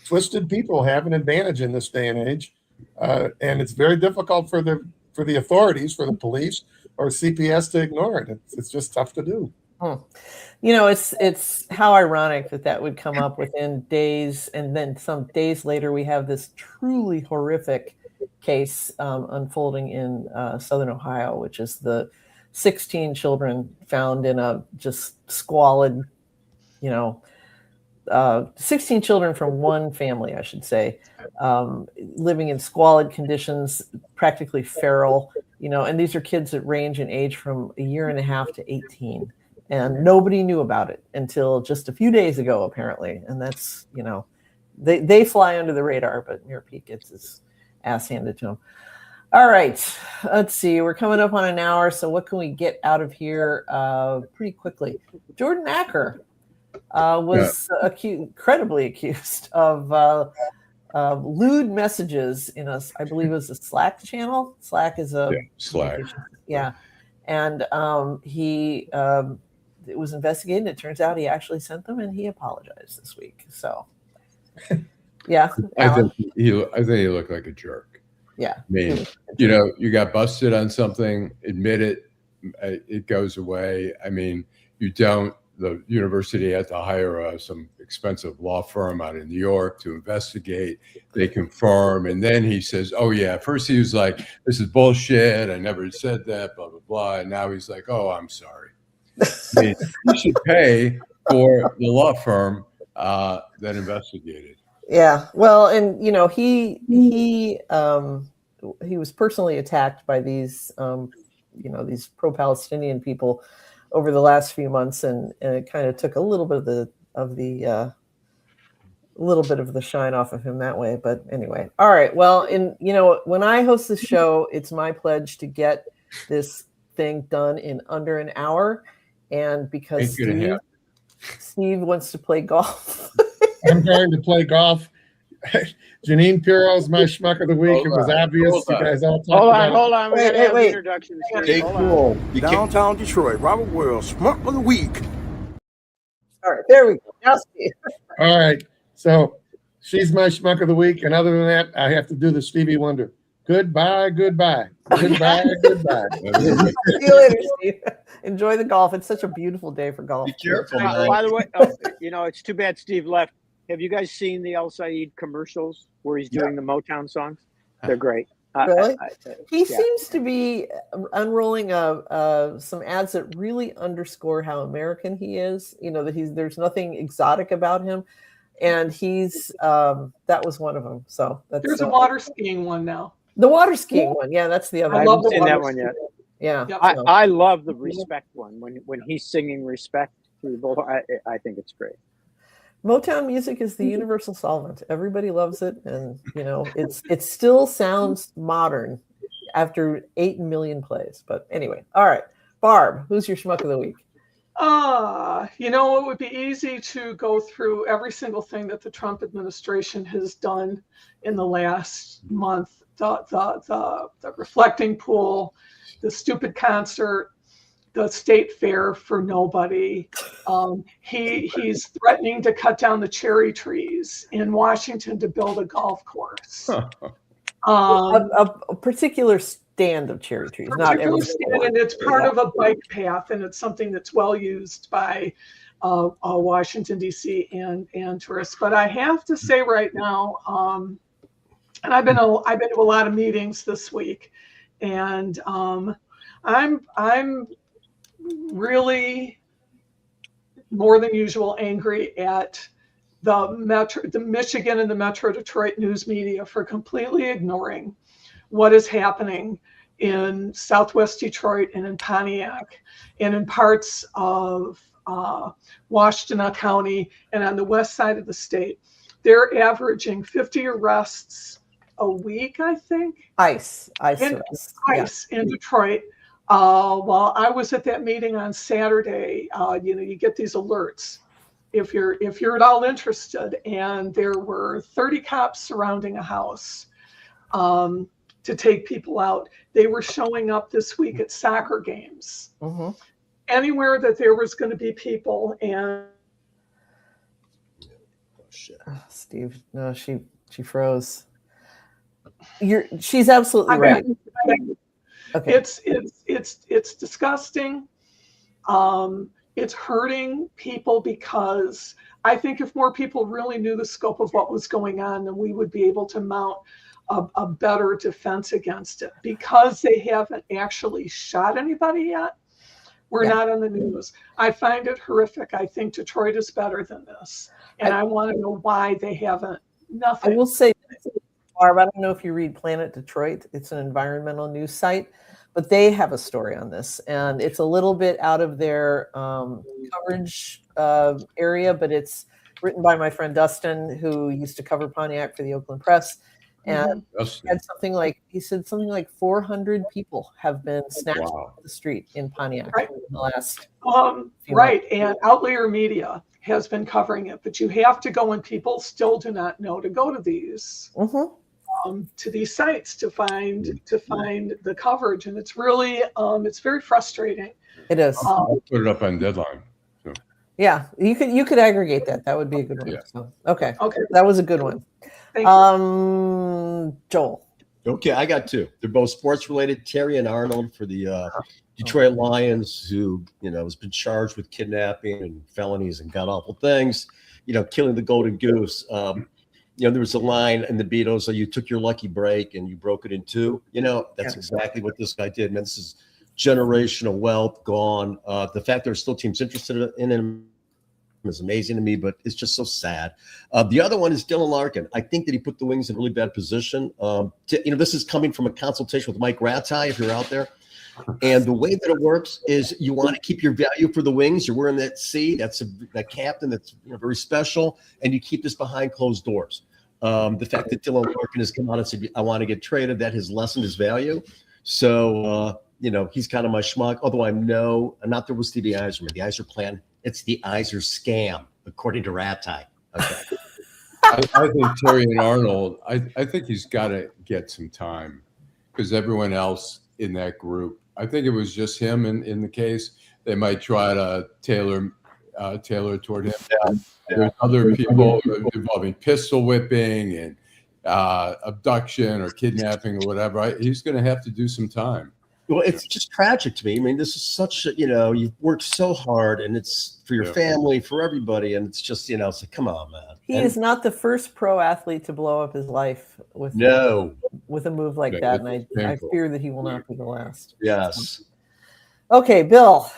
twisted people have an advantage in this day and age. And it's very difficult for the authorities, for the police or CPS to ignore it. It's just tough to do. You know, it's how ironic that would come up within days, and then some days later we have this truly horrific case unfolding in Southern Ohio, which is the 16 children found in a just squalid, 16 children from one family, I should say, living in squalid conditions, practically feral, and these are kids that range in age from 1.5 years to 18. And nobody knew about it until just a few days ago, apparently. And that's, they fly under the radar, but Mayor Pete gets his ass handed to him. All right, let's see. We're coming up on an hour, so what can we get out of here pretty quickly? Jordan Acker was credibly accused of lewd messages in I believe it was a Slack channel. Slack is a Slack. Yeah, and he it was investigated. It turns out he actually sent them, and he apologized this week. So, yeah, I think he looked like a jerk. Yeah, I mean, you got busted on something, admit it, it goes away. I mean, the university had to hire some expensive law firm out in New York to investigate. They confirm, and then he says, "Oh yeah." First he was like, "This is bullshit. I never said that." Blah blah blah. And now he's like, "Oh, I'm sorry." I mean, you should pay for the law firm that investigated. Yeah, well, and he was personally attacked by these these pro-Palestinian people over the last few months, and it kind of took a little bit of the shine off of him that way. But anyway, all right. Well, when I host this show, it's my pledge to get this thing done in under an hour. And because Steve wants to play golf. I'm going to play golf. Janine Pirro's my schmuck of the week. It was obvious. You guys all talked about it. Hold on. Wait. Introduction. Stay cool. Downtown Detroit, Robert Wells, schmuck of the week. All right, there we go. Now, Steve. All right. So she's my schmuck of the week. And other than that, I have to do the Stevie Wonder. Goodbye. Goodbye. Goodbye. Goodbye. See you later, Steve. Enjoy the golf. It's such a beautiful day for golf. Be careful. By the way, it's too bad Steve left. Have you guys seen the El Saeed commercials where he's doing the Motown songs? They're great. Really? He seems to be unrolling some ads that really underscore how American he is. You know, that there's nothing exotic about him. And he's that was one of them. So there's a water skiing one now. The water skiing one. Yeah, that's the other one. I haven't seen that one yet. Yeah. Yep. I love the Respect one. When he's singing Respect through both, I think it's great. Motown music is the universal solvent. Everybody loves it, and you know it still sounds modern after 8 million plays. But anyway, all right, Barb, who's your schmuck of the week? It would be easy to go through every single thing that the Trump administration has done in the last month. The reflecting pool, the stupid concert, the state fair for nobody. He's threatening to cut down the cherry trees in Washington to build a golf course. A particular stand of cherry trees, not every stand, and it's part of a bike path, and it's something that's well used by Washington D.C. and tourists. But I have to say right now, and I've been to a lot of meetings this week, and I'm really more than usual angry at the Michigan and the Metro Detroit news media for completely ignoring what is happening in Southwest Detroit and in Pontiac and in parts of Washtenaw County and on the west side of the state. They're averaging 50 arrests a week, I think. ICE in Detroit. While I was at that meeting on Saturday, you get these alerts if you're at all interested, and there were 30 cops surrounding a house to take people out. They were showing up this week at soccer games, anywhere that there was going to be people. And Steve, no, she froze. She's absolutely right. Okay. It's disgusting. It's hurting people, because I think if more people really knew the scope of what was going on, then we would be able to mount a better defense against it. Because they haven't actually shot anybody yet, we're not on the news. I find it horrific. I think Detroit is better than this, and I want to know why they haven't. Nothing. I will say, Barb, I don't know if you read Planet Detroit. It's an environmental news site, but they have a story on this, and it's a little bit out of their coverage area, but it's written by my friend Dustin, who used to cover Pontiac for the Oakland Press. And he said something like 400 people have been snatched off the street in Pontiac in the last few months. And Outlier Media has been covering it, but you have to go, and people still do not know to go to these to these sites to find the coverage, and it's really it's very frustrating. It is. I'll put it up on Deadline. So. Yeah, you could aggregate that. That would be a good one. Yeah. So, okay, that was a good one. Thank you. Joel. Okay, I got two. They're both sports related. Terry and Arnold for the Detroit Lions, who has been charged with kidnapping and felonies and god awful things. Killing the golden goose. There was a line in the Beatles that you took your lucky break and you broke it in two. That's exactly what this guy did. Man, this is generational wealth gone. The fact there are still teams interested in him is amazing to me, but it's just so sad. The other one is Dylan Larkin. I think that he put the Wings in a really bad position. This is coming from a consultation with Mike Ratai, if you're out there. And the way that it works is you want to keep your value for the Wings. You're wearing that C. That's that captain that's very special, and you keep this behind closed doors. The fact that Dylan Larkin has come out and said, I want to get traded, that has lessened his value. So he's kind of my schmuck. Although I'm not there with Stevie Eiserman. The Eiser plan. It's the Eiser scam, according to Rattay. Okay. I think Terry and Arnold. I think he's got to get some time because everyone else in that group. I think it was just him in the case. They might try to tailor toward him. Yeah. There's other people involving pistol whipping and abduction or kidnapping or whatever. He's going to have to do some time. Well, it's just tragic to me. I mean, this is such you've worked so hard, and it's for your family, for everybody, and it's just it's like, come on, man. He is not the first pro athlete to blow up his life with a move like that, and I fear that he will not be the last. Yes. Okay, Bill.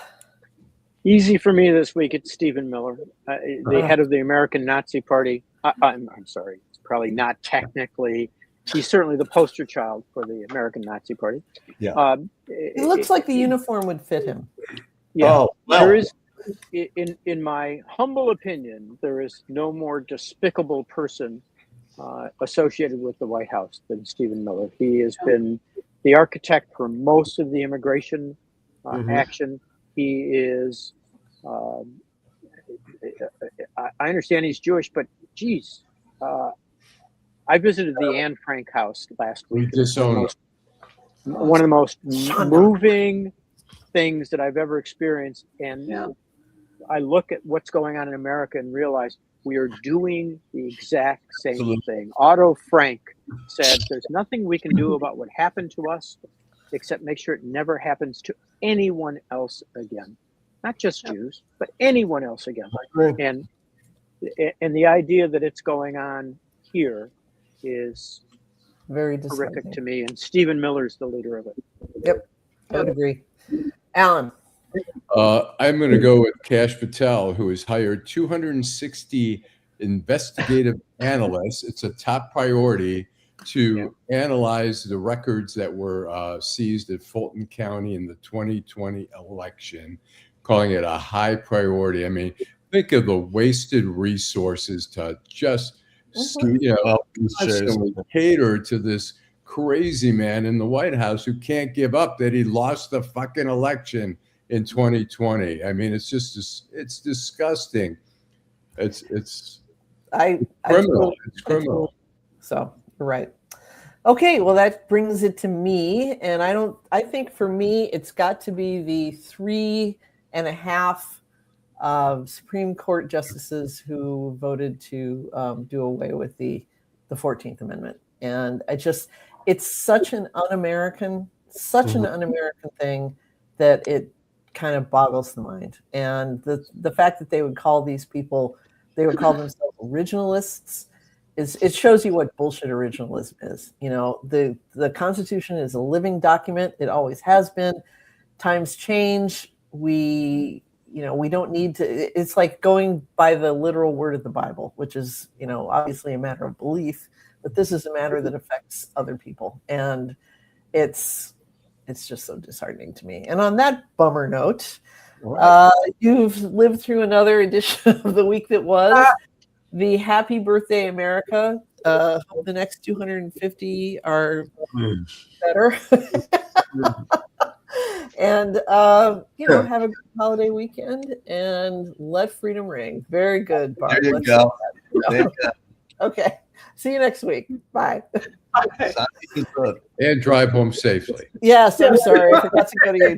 Easy for me this week. It's Stephen Miller, the head of the American Nazi Party. I'm sorry, it's probably not technically. He's certainly the poster child for the American Nazi Party. Yeah. It looks like the uniform would fit him. Yeah. Oh, well. There is, in my humble opinion, there is no more despicable person associated with the White House than Stephen Miller. He has been the architect for most of the immigration action. He is, I understand he's Jewish, but geez, I visited the Anne Frank house last week. One of the most moving things that I've ever experienced. And I look at what's going on in America and realize we are doing the exact same thing. Otto Frank said, there's nothing we can do about what happened to us except make sure it never happens to anyone else again. Not just Jews, but anyone else again. And the idea that it's going on here is very horrific to me. And Stephen Miller's the leader of it. Yep, I would agree. Alan. I'm going to go with Kash Patel, who has hired 260 investigative analysts. It's a top priority to analyze the records that were seized at Fulton County in the 2020 election, calling it a high priority. I mean, think of the wasted resources to just constantly cater to this crazy man in the White House who can't give up that he lost the fucking election in 2020. I mean, it's just it's disgusting. It's criminal. It's criminal. So you're right. Okay, well that brings it to me, and I think for me it's got to be the 3.5 Supreme Court justices who voted to do away with the 14th Amendment. And it's such an un-American thing that it kind of boggles the mind. And the fact that they would call themselves originalists it shows you what bullshit originalism is. The Constitution is a living document. It always has been. Times change. We don't need to. It's like going by the literal word of the Bible, which is, obviously a matter of belief, but this is a matter that affects other people. And it's just so disheartening to me. And on that bummer note, you've lived through another edition of the week that was. The Happy Birthday America. Hope the next 250 are better. And have a good holiday weekend and let freedom ring. Very good, Barb. There you go. Okay. See you next week. Bye. And drive home safely. Yes, I'm sorry. I forgot to go to you.